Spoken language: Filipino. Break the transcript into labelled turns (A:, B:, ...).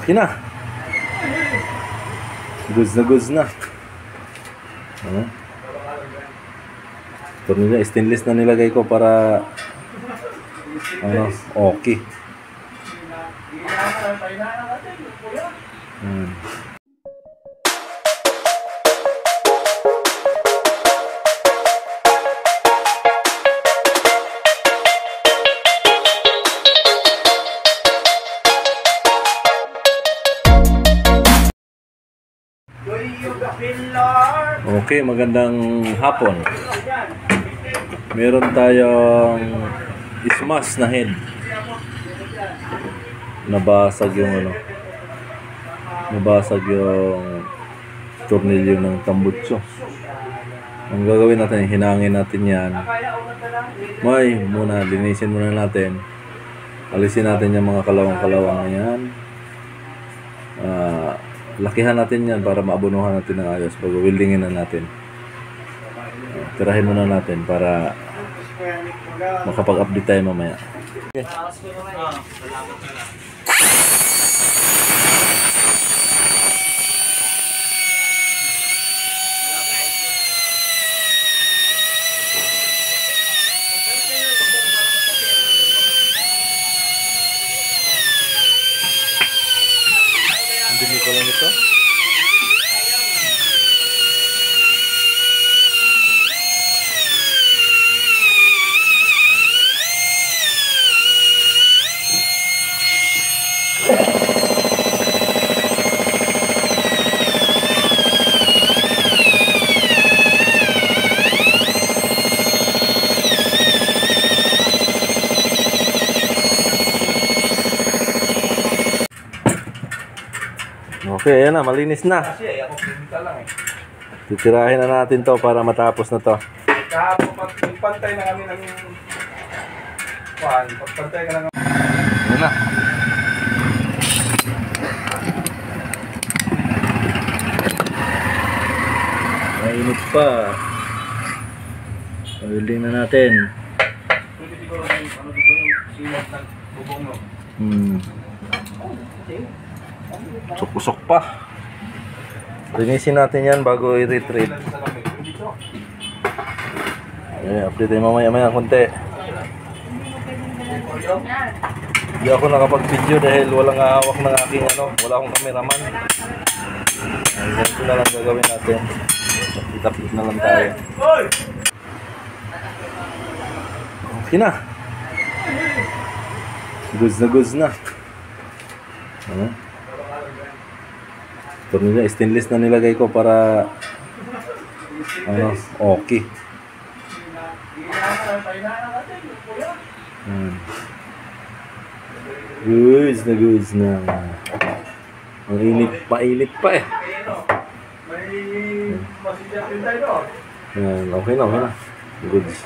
A: Okay na. Goods na goods na. Tornilyo, stainless na nilagay ko para okay. Okay, magandang hapon. Meron tayong smash na head. Nabasag yung nabasag yung tornilyo ng tambutso. Ang gagawin natin, hinangin natin yan. Linisin muna natin. Alisin natin yung mga kalawang-kalawang na yan. Lakihan natin yan para maabunuhan natin ng ayos bago wieldingin na natin. Tirahin muna natin para makapag-update tayo mamaya. Okay. Dumi ko lang ito. Okay, ayan na, malinis na. Titirahin na natin to para matapos na to.
B: Pagpantay na kami ng pagpantay ka na.
A: Ayan na. Mainit pa. Welding na natin.
B: Pwede siguro yung silat ng bubong, no?
A: Usok pa. Linisin natin yan bago i-retreat. Update tayo mamaya konti. Hindi ako nakapag-video dahil walang hawak ng aking wala akong cameraman. Ganito na lang gagawin natin. Itapit na lang tayo. Okay na. Goods na. Tornilyo, stainless na nilagay ko para okay. Goods na. Ang init pa eh.
B: May masidya din tayo.
A: Okay na. Goods.